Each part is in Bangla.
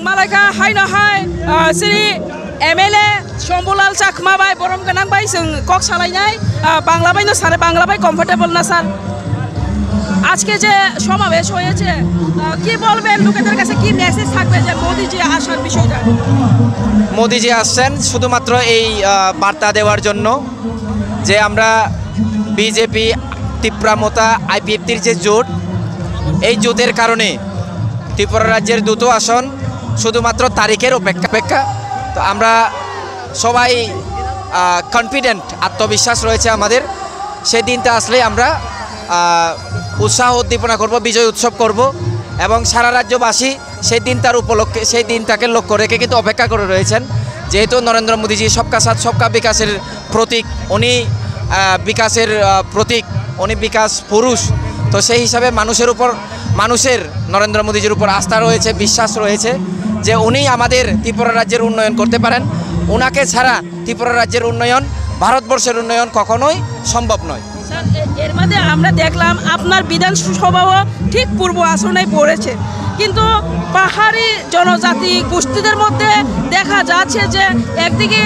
मालायका हायनो हाय सिरि एमएलए शम्भुलाल चाकमा बाय बरम गोनां बाय जों कक सालायनाय बांला बायनो सारे बांला बाय कम्फर्टेबल ना স্যার আজকে যে সমাবেশ হয়েছে কি বলবেন লোকেদের কাছে কি মেসেজ থাকবে যে মোদিজি আসার বিষয়টা মোদিজি আসছেন শুধুমাত্র এই বার্তা দেওয়ার জন্য যে আমরা বিজেপি ত্রিপুরা আইপিএফটির যে জোট এই জোটের কারণে ত্রিপুরা রাজ্যের দুটো আসন শুধুমাত্র তারিখের অপেক্ষা তো আমরা সবাই কনফিডেন্ট আত্মবিশ্বাস রয়েছে আমাদের সেই দিনটা আসলে আমরা উৎসাহ উদ্দীপনা করব বিজয় উৎসব করব এবং সারা রাজ্যবাসী সেই দিনটার উপলক্ষে সেই দিনটাকে লক্ষ্য রেখে কিন্তু অপেক্ষা করে রয়েছেন যেহেতু নরেন্দ্র মোদীজি সবকা সাথ সবকা বিকাশের প্রতীক উনি বিকাশের প্রতীক উনি বিকাশ পুরুষ তো সেই হিসাবে মানুষের নরেন্দ্র মোদীজির উপর আস্থা রয়েছে বিশ্বাস রয়েছে যে উনি আমাদের ত্রিপুরা রাজ্যের উন্নয়ন করতে পারেন ওনাকে ছাড়া ত্রিপুরা রাজ্যের উন্নয়ন ভারতবর্ষের উন্নয়ন কখনোই সম্ভব নয় এর মধ্যে আমরা দেখলাম আপনার বিধানসভাও ঠিক পূর্ব আসনে পড়েছে কিন্তু পাহাড়ি জনজাতি গোষ্ঠীদের মধ্যে দেখা যাচ্ছে যে একদিকে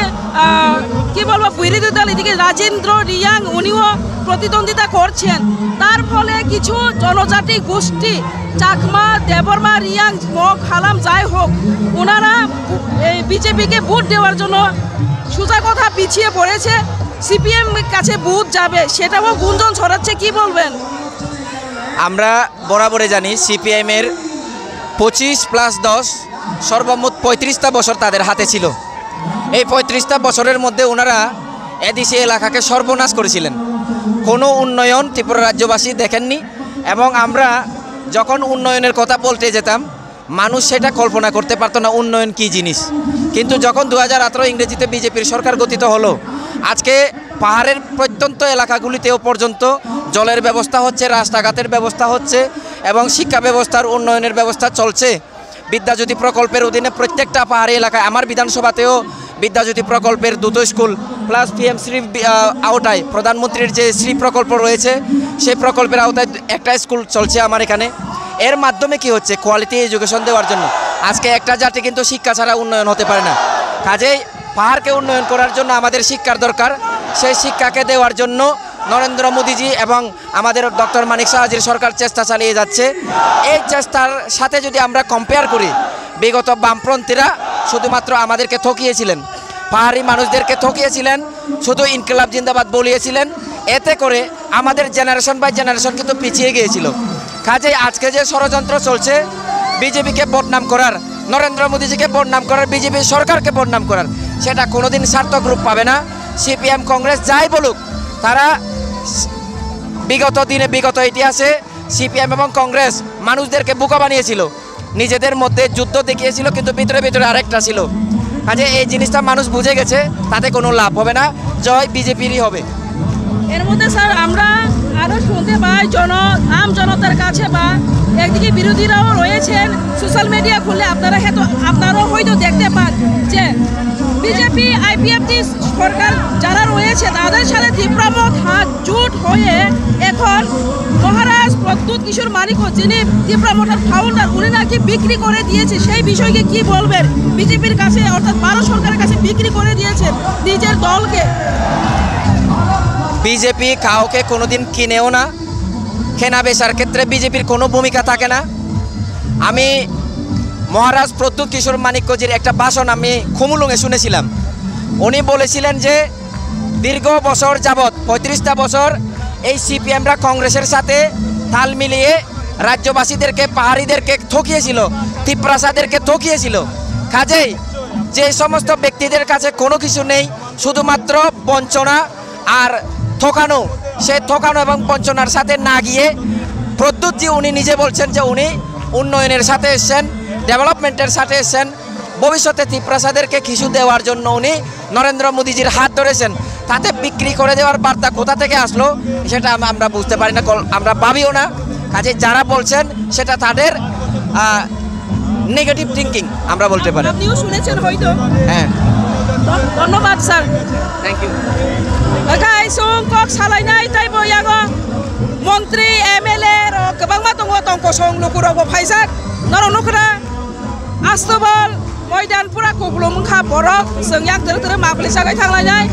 কি বলবো বিরোধী দল এদিকে রাজেন্দ্র রিয়াং উনিও প্রতিদ্বন্দ্বিতা করছেন তার ফলে কিছু জনজাতি গোষ্ঠী চাকমা দেববর্মা রিয়াং মগ হালাম যাই হোক ওনারা বিজেপিকে ভোট দেওয়ার জন্য সোজা কথা পিছিয়ে পড়েছে সিপিএম কাছে বুথ যাবে সেটাও গুঞ্জন ছড়াচ্ছে কি বলবেন আমরা বরাবরে জানি সিপিএমের 25+10 সর্বমোট 35টা বছর তাদের হাতে ছিল এই 35টা বছরের মধ্যে ওনারা এদেশে এলাকাকে সর্বনাশ করেছিলেন কোনো উন্নয়ন ত্রিপুরা রাজ্যবাসী দেখেননি এবং আমরা যখন উন্নয়নের কথা বলতে যেতাম মানুষ সেটা কল্পনা করতে পারতো না উন্নয়ন কী জিনিস কিন্তু যখন 2018 ইংরেজিতে বিজেপির সরকার গঠিত হলো আজকে পাহাড়ের প্রত্যন্ত এলাকাগুলিতেও পর্যন্ত জলের ব্যবস্থা হচ্ছে রাস্তাঘাটের ব্যবস্থা হচ্ছে এবং শিক্ষা ব্যবস্থার উন্নয়নের ব্যবস্থা চলছে বিদ্যাজ্যোতি প্রকল্পের অধীনে প্রত্যেকটা পাহাড়ি এলাকায় আমার বিধানসভাতেও বিদ্যাজ্যোতি প্রকল্পের দুটো স্কুল প্লাস পিএম শ্রী আওতায় প্রধানমন্ত্রীর যে শ্রী প্রকল্প রয়েছে সেই প্রকল্পের আওতায় একটা স্কুল চলছে আমার এখানে এর মাধ্যমে কি হচ্ছে কোয়ালিটি এডুকেশন দেওয়ার জন্য আজকে একটা জাতি কিন্তু শিক্ষা ছাড়া উন্নয়ন হতে পারে না কাজেই পাহাড়কে উন্নয়ন করার জন্য আমাদের শিক্ষার দরকার সেই শিক্ষাকে দেওয়ার জন্য নরেন্দ্র মোদীজি এবং আমাদের ডক্টর মানিক সাহাজির সরকার চেষ্টা চালিয়ে যাচ্ছে এই চেষ্টার সাথে যদি আমরা কম্পেয়ার করি বিগত বামপন্থীরা শুধুমাত্র আমাদেরকে ঠকিয়েছিলেন পাহাড়ি মানুষদেরকে ঠকিয়েছিলেন শুধু ইনকিলাব জিন্দাবাদ বলিয়েছিলেন এতে করে আমাদের জেনারেশন বাই জেনারেশন কিন্তু পিছিয়ে গিয়েছিল কাজেই আজকে যে ষড়যন্ত্র চলছে বিজেপিকে বদনাম করার নরেন্দ্র মোদীজিকে বদনাম করার বিজেপি সরকারকে বদনাম করার সেটা কোনোদিন সার্থক রূপ পাবে না সিপিএম কংগ্রেস যাই বলুক তারা বিগত দিনে বিগত ইতিহাসে সিপিএম এবং কংগ্রেস মানুষদেরকে বোকা বানিয়েছিল নিজেদের মধ্যে যুদ্ধ দেখিয়েছিল কিন্তু ভিতরে ভিতরে আরেকটা ছিল কাজে এই জিনিসটা মানুষ বুঝে গেছে তাতে কোনো লাভ হবে না জয় বিজেপিরই হবে এর মধ্যে স্যার আমরা আরও শুনতে পাই আম জনতার কাছে বা একদিকে বিরোধীরাও রয়েছেন সোশ্যাল মিডিয়া খুললে আপনারাও হয়তো দেখতে পান যে বিজেপি আইপিএফটি সরকার যারা রয়েছে তাদের সাথে তীব্রমত হাত জোট হয়ে এখন মহারাজ প্রদ্যুৎ কিশোর মানিকও যিনি তীব্রমঠের ফাউন্ডার উনি নাকি বিক্রি করে দিয়েছে সেই বিষয়কে কি বলবেন বিজেপির কাছে অর্থাৎ ভারত সরকারের কাছে বিক্রি করে দিয়েছেন নিজের দলকে বিজেপি কাউকে কোনোদিন কিনেও না কেনা বেচার ক্ষেত্রে বিজেপির কোনো ভূমিকা থাকে না আমি মহারাজ প্রদ্যুৎ কিশোর মানিক্যজির একটা ভাষণ আমি খুমুলুঙে শুনেছিলাম উনি বলেছিলেন যে দীর্ঘ বছর যাবৎ 35টা বছর এই সিপিএমরা কংগ্রেসের সাথে তাল মিলিয়ে রাজ্যবাসীদেরকে পাহাড়িদেরকে ঠকিয়েছিল তিপ্রাসাদেরকে ঠকিয়েছিল কাজেই যে সমস্ত ব্যক্তিদের কাছে কোনো কিছু নেই শুধুমাত্র বঞ্চনা আর ঠকানো সেই ঠকানো এবং বঞ্চনার সাথে না গিয়ে প্রদ্যুৎজি উনি নিজে বলছেন যে উনি উন্নয়নের সাথে এসছেন ডেভেলপমেন্টের সাথে এসছেন ভবিষ্যতে তিপ্রাসাদেরকে কিছু দেওয়ার জন্য উনি নরেন্দ্র মোদীজির হাত ধরেছেন তাতে বিক্রি করে দেওয়ার বার্তা কোথা থেকে আসলো সেটা আমরা বুঝতে পারি না আমরা ভাবিও না কাজে যারা বলছেন সেটা তাদের নেগেটিভ থিঙ্কিং আমরা বলতে পারি আপনিও শুনেছেন হয়তো হ্যাঁ ধন্যবাদ sir thank you Kaisung kok salainai tai boyago Menteri MLA ro kebang matong tong kosong lukuro bo phaisak naro nukra आस्तबल मैदानफोरा गब्लंखा बरफ जों याक दोरो दोरो माबले जागाय थांलायनाय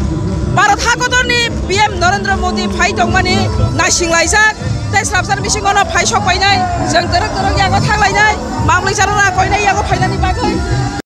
भारत हादरनि PM नरेंद्र मोदी फाइ दंमानि नायसिंलायजाक देस्लाबसार बिसिङावनो फाइ सफायनाय जों दोरो दोरो याक थांलायनाय माबले जाना गयनाय याक फाइनायनि बागै